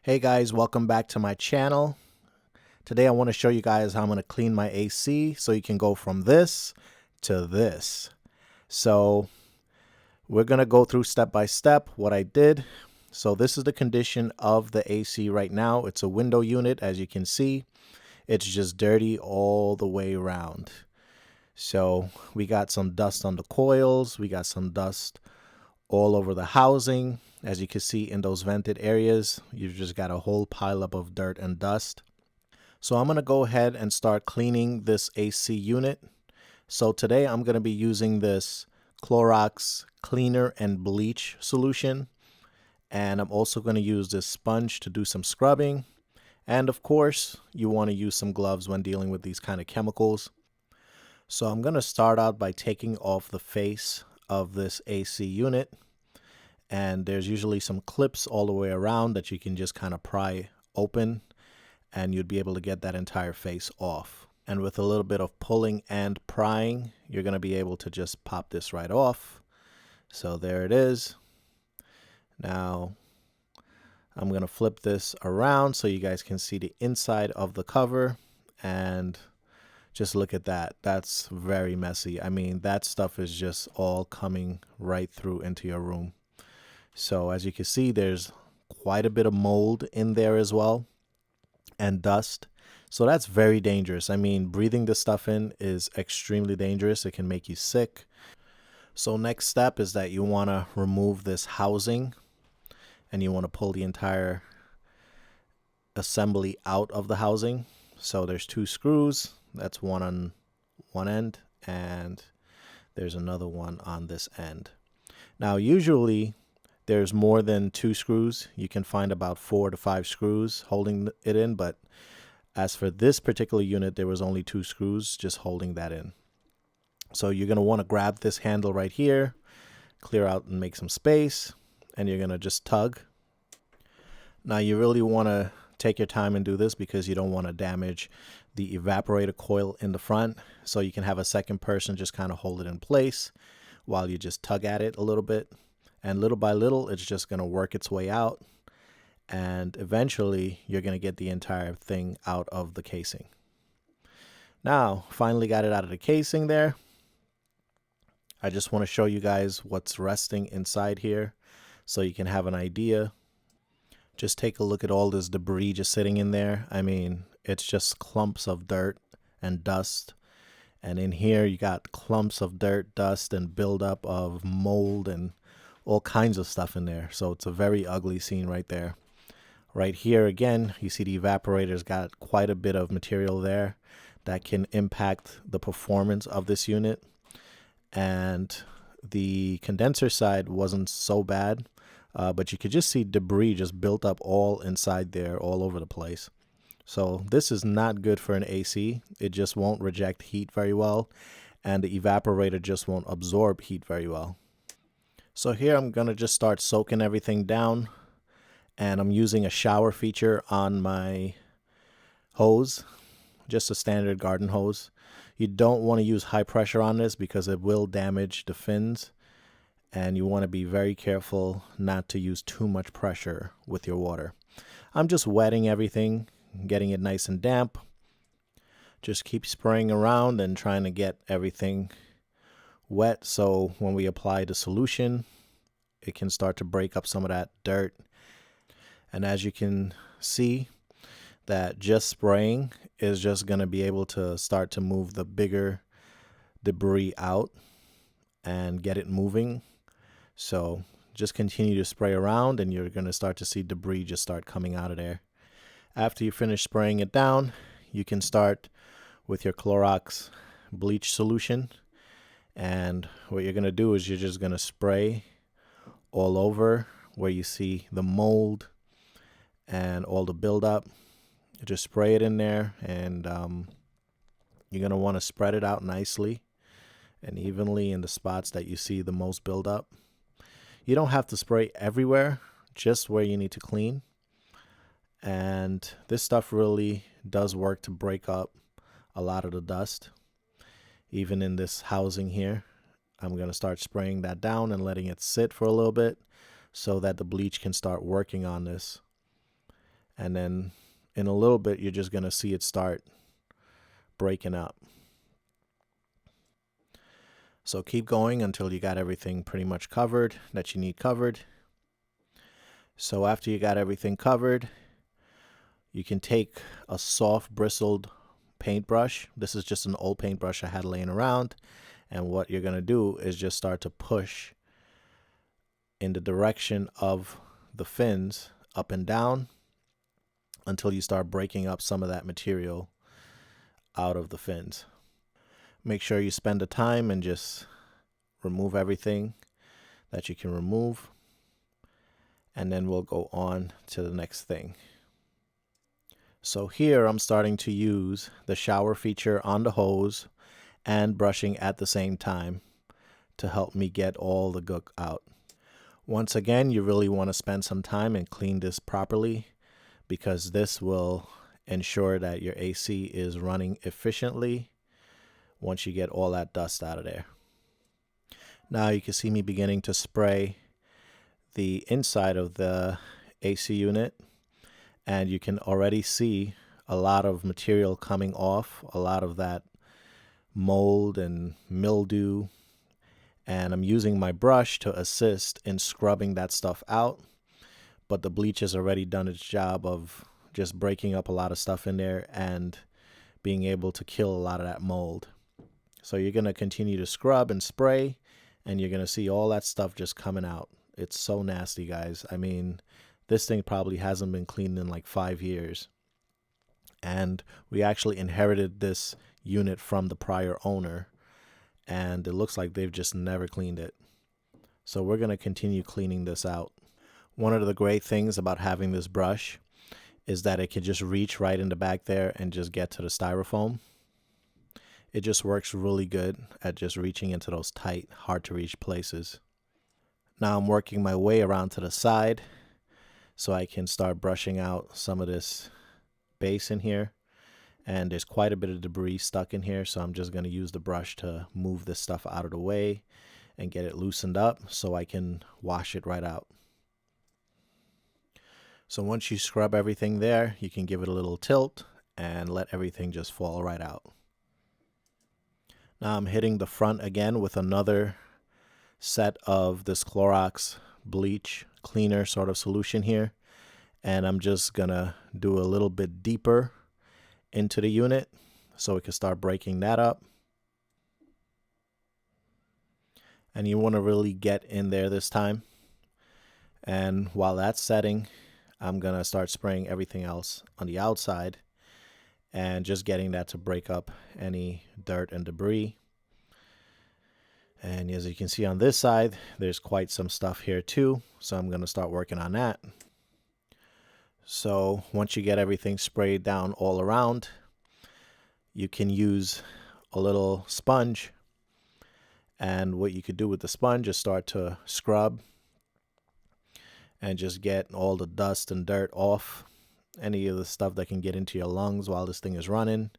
Hey guys, welcome back to my channel. Today I want to show you guys how I'm going to clean my AC so you can go from this to this. So we're going to go through step by step what I did. So this is the condition of the AC right now. It's a window unit, as you can see. It's just dirty all the way around. So we got some dust on the coils. We got some dust all over the housing. As you can see in those vented areas, you've just got a whole pileup of dirt and dust. So I'm going to go ahead and start cleaning this AC unit. So today I'm going to be using this Clorox cleaner and bleach solution. And I'm also going to use this sponge to do some scrubbing. And of course, you want to use some gloves when dealing with these kind of chemicals. So I'm going to start out by taking off the face of this AC unit. And there's usually some clips all the way around that you can just kind of pry open and you'd be able to get that entire face off. And with a little bit of pulling and prying, you're going to be able to just pop this right off. So there it is. Now I'm going to flip this around so you guys can see the inside of the cover, and just look at that. That's very messy. I mean, that stuff is just all coming right through into your room. So as you can see, there's quite a bit of mold in there as well, and dust. So that's very dangerous. I mean, breathing this stuff in is extremely dangerous. It can make you sick. So next step is that you want to remove this housing, and you want to pull the entire assembly out of the housing. So there's two screws. That's one on one end, and there's another one on this end. Now, usually there's more than two screws. You can find about 4 to 5 screws holding it in, but as for this particular unit, there was only 2 screws just holding that in. So you're going to want to grab this handle right here, clear out and make some space, and you're going to just tug. Now you really want to take your time and do this because you don't want to damage the evaporator coil in the front. So you can have a second person just kind of hold it in place while you just tug at it a little bit. And little by little, it's just going to work its way out. And eventually, you're going to get the entire thing out of the casing. Now, finally got it out of the casing there. I just want to show you guys what's resting inside here so you can have an idea. Just take a look at all this debris just sitting in there. I mean, it's just clumps of dirt and dust. And in here, you got clumps of dirt, dust, and buildup of mold and all kinds of stuff in there. So it's a very ugly scene right there. Right here again, you see the evaporator's got quite a bit of material there that can impact the performance of this unit. And the condenser side wasn't so bad, but you could just see debris just built up all inside there, all over the place. So this is not good for an AC. It just won't reject heat very well, and the evaporator just won't absorb heat very well. So here I'm going to just start soaking everything down, and I'm using a shower feature on my hose, just a standard garden hose. You don't want to use high pressure on this because it will damage the fins, and you want to be very careful not to use too much pressure with your water. I'm just wetting everything, getting it nice and damp. Just keep spraying around and trying to get everything wet, so when we apply the solution, it can start to break up some of that dirt. And as you can see, that just spraying is just going to be able to start to move the bigger debris out and get it moving. So just continue to spray around and you're going to start to see debris just start coming out of there. After you finish spraying it down, you can start with your Clorox bleach solution. And what you're going to do is you're just going to spray all over where you see the mold and all the buildup. You just spray it in there, and you're going to want to spread it out nicely and evenly in the spots that you see the most buildup. You don't have to spray everywhere, just where you need to clean. And this stuff really does work to break up a lot of the dust. Even in this housing here, I'm going to start spraying that down and letting it sit for a little bit so that the bleach can start working on this. And then in a little bit, you're just going to see it start breaking up. So keep going until you got everything pretty much covered that you need covered. So after you got everything covered, you can take a soft bristled paintbrush. This is just an old paintbrush I had laying around. And what you're going to do is just start to push in the direction of the fins up and down until you start breaking up some of that material out of the fins. Make sure you spend the time and just remove everything that you can remove. And then we'll go on to the next thing. So here I'm starting to use the shower feature on the hose and brushing at the same time to help me get all the gook out. Once again, you really want to spend some time and clean this properly, because this will ensure that your AC is running efficiently once you get all that dust out of there. Now you can see me beginning to spray the inside of the AC unit, and you can already see a lot of material coming off, a lot of that mold and mildew. And I'm using my brush to assist in scrubbing that stuff out, but the bleach has already done its job of just breaking up a lot of stuff in there and being able to kill a lot of that mold. So you're going to continue to scrub and spray, and you're going to see all that stuff just coming out. It's so nasty, guys. I mean, this thing probably hasn't been cleaned in like 5 years. And we actually inherited this unit from the prior owner, and it looks like they've just never cleaned it. So we're going to continue cleaning this out. One of the great things about having this brush is that it can just reach right in the back there and just get to the styrofoam. It just works really good at just reaching into those tight, hard to reach places. Now I'm working my way around to the side so I can start brushing out some of this base in here. And there's quite a bit of debris stuck in here, so I'm just going to use the brush to move this stuff out of the way and get it loosened up so I can wash it right out. So once you scrub everything there, you can give it a little tilt and let everything just fall right out. Now I'm hitting the front again with another set of this Clorox bleach cleaner sort of solution here. And I'm just going to do a little bit deeper into the unit so we can start breaking that up. And you want to really get in there this time. And while that's setting, I'm going to start spraying everything else on the outside and just getting that to break up any dirt and debris. And as you can see on this side, there's quite some stuff here too, so I'm going to start working on that. So once you get everything sprayed down all around, you can use a little sponge, and what you could do with the sponge is start to scrub and just get all the dust and dirt off, any of the stuff that can get into your lungs while this thing is running.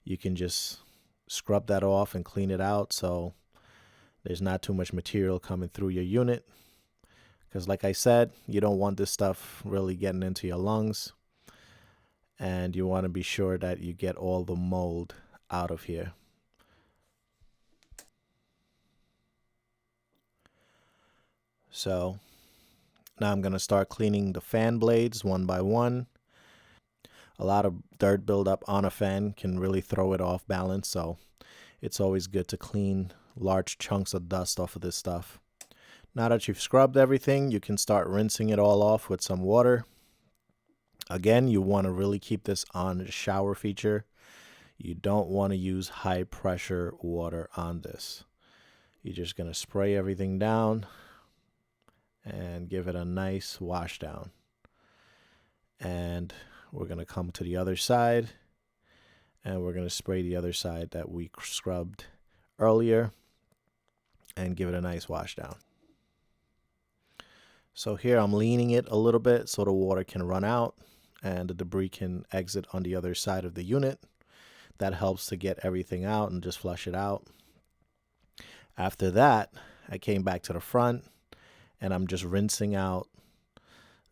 You can just scrub that off and clean it out so there's not too much material coming through your unit. Because like I said, you don't want this stuff really getting into your lungs. And you want to be sure that you get all the mold out of here. So now I'm going to start cleaning the fan blades one by one. A lot of dirt buildup on a fan can really throw it off balance. So it's always good to clean large chunks of dust off of this stuff. Now that you've scrubbed everything, you can start rinsing it all off with some water. Again, you want to really keep this on the shower feature. You don't want to use high pressure water on this. You're just going to spray everything down and give it a nice wash down. And we're going to come to the other side, and we're going to spray the other side that we scrubbed earlier and give it a nice wash down. So here I'm leaning it a little bit so the water can run out and the debris can exit on the other side of the unit. That helps to get everything out and just flush it out. After that, I came back to the front and I'm just rinsing out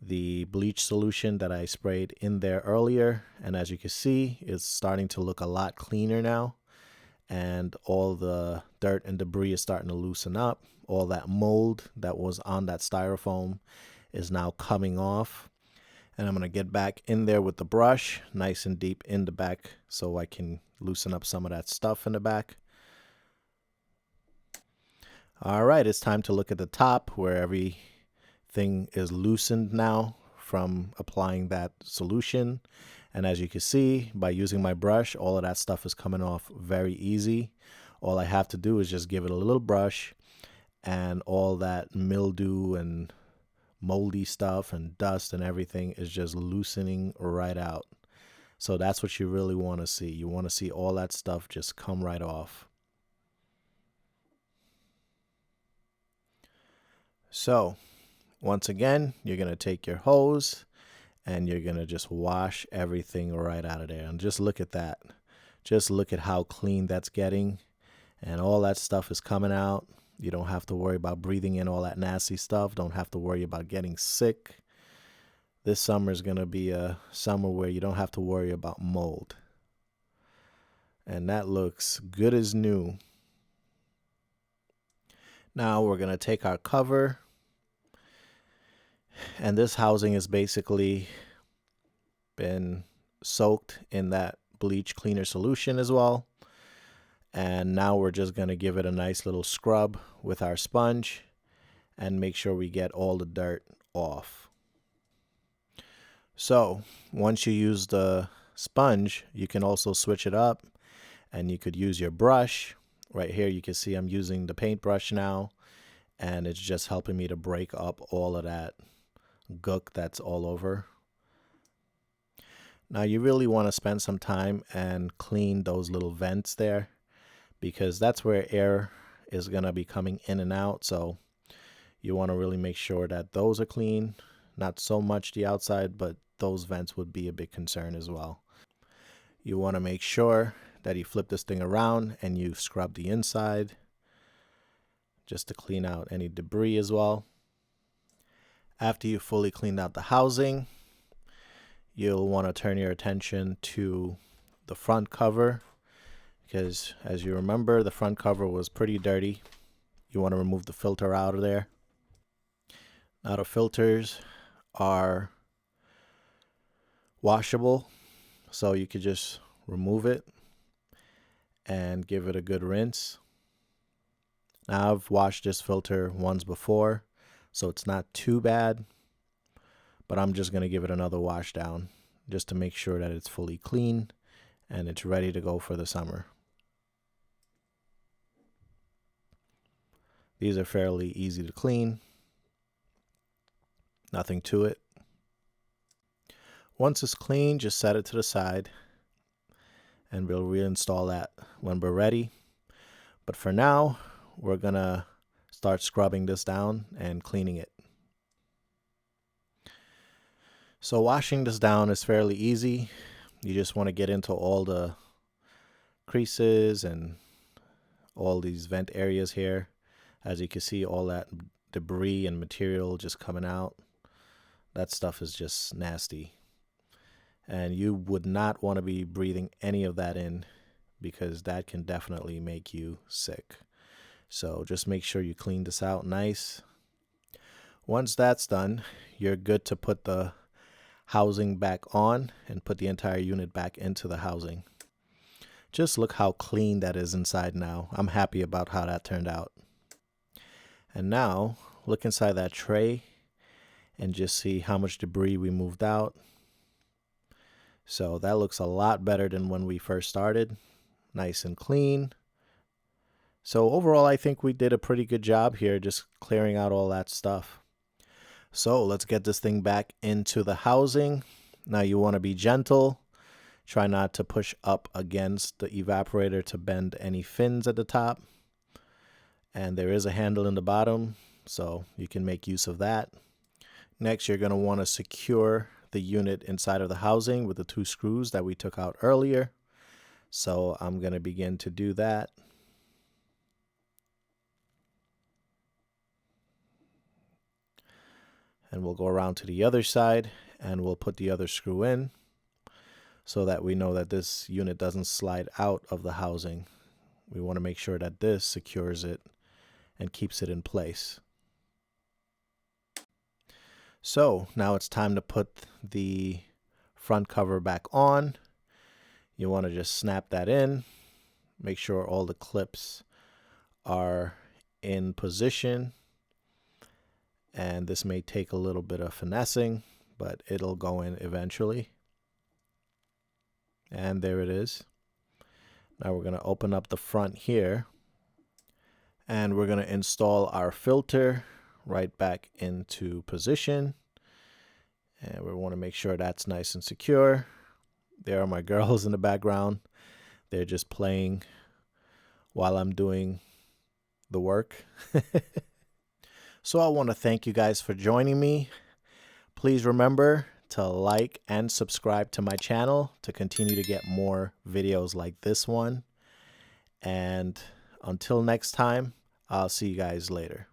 the bleach solution that I sprayed in there earlier. And as you can see, it's starting to look a lot cleaner now. And all the dirt and debris is starting to loosen up. All that mold that was on that styrofoam is now coming off. And I'm going to get back in there with the brush, nice and deep in the back, so I can loosen up some of that stuff in the back. All right, it's time to look at the top where everything is loosened now from applying that solution. And as you can see, by using my brush, all of that stuff is coming off very easy. All I have to do is just give it a little brush, and all that mildew and moldy stuff and dust and everything is just loosening right out. So that's what you really want to see. You want to see all that stuff just come right off. So once again, you're going to take your hose and you're going to just wash everything right out of there. And just look at that. Just look at how clean that's getting. And all that stuff is coming out. You don't have to worry about breathing in all that nasty stuff. Don't have to worry about getting sick. This summer is going to be a summer where you don't have to worry about mold. And that looks good as new. Now we're going to take our cover. And this housing has basically been soaked in that bleach cleaner solution as well. And now we're just going to give it a nice little scrub with our sponge and make sure we get all the dirt off. So once you use the sponge, you can also switch it up and you could use your brush. Right here you can see I'm using the paintbrush now, and it's just helping me to break up all of that gook that's all over. Now you really want to spend some time and clean those little vents there, because that's where air is going to be coming in and out. So you want to really make sure that those are clean. Not so much the outside, but those vents would be a big concern as well. You want to make sure that you flip this thing around and you scrub the inside just to clean out any debris as well. After you fully cleaned out the housing, you'll want to turn your attention to the front cover, because as you remember, the front cover was pretty dirty. You want to remove the filter out of there. Now the filters are washable, so you could just remove it and give it a good rinse. Now I've washed this filter once before, so it's not too bad, but I'm just going to give it another wash down just to make sure that it's fully clean and it's ready to go for the summer. These are fairly easy to clean. Nothing to it. Once it's clean, just set it to the side and we'll reinstall that when we're ready. But for now, we're gonna start scrubbing this down and cleaning it. So washing this down is fairly easy. You just want to get into all the creases and all these vent areas here. As you can see, all that debris and material just coming out. That stuff is just nasty. And you would not want to be breathing any of that in, because that can definitely make you sick. So just make sure you clean this out nice. Once that's done, you're good to put the housing back on and put the entire unit back into the housing. Just look how clean that is inside now. I'm happy about how that turned out. And now look inside that tray and just see how much debris we moved out. So that looks a lot better than when we first started. Nice and clean. So overall, I think we did a pretty good job here just clearing out all that stuff. So let's get this thing back into the housing. Now you want to be gentle. Try not to push up against the evaporator to bend any fins at the top. And there is a handle in the bottom, so you can make use of that. Next, you're going to want to secure the unit inside of the housing with the 2 screws that we took out earlier. So I'm going to begin to do that. And we'll go around to the other side and we'll put the other screw in so that we know that this unit doesn't slide out of the housing. We want to make sure that this secures it and keeps it in place. So now it's time to put the front cover back on. You want to just snap that in. Make sure all the clips are in position. And this may take a little bit of finessing, but it'll go in eventually. And there it is. Now we're going to open up the front here. And we're going to install our filter right back into position. And we want to make sure that's nice and secure. There are my girls in the background. They're just playing while I'm doing the work. So I want to thank you guys for joining me. Please remember to like and subscribe to my channel to continue to get more videos like this one. And until next time, I'll see you guys later.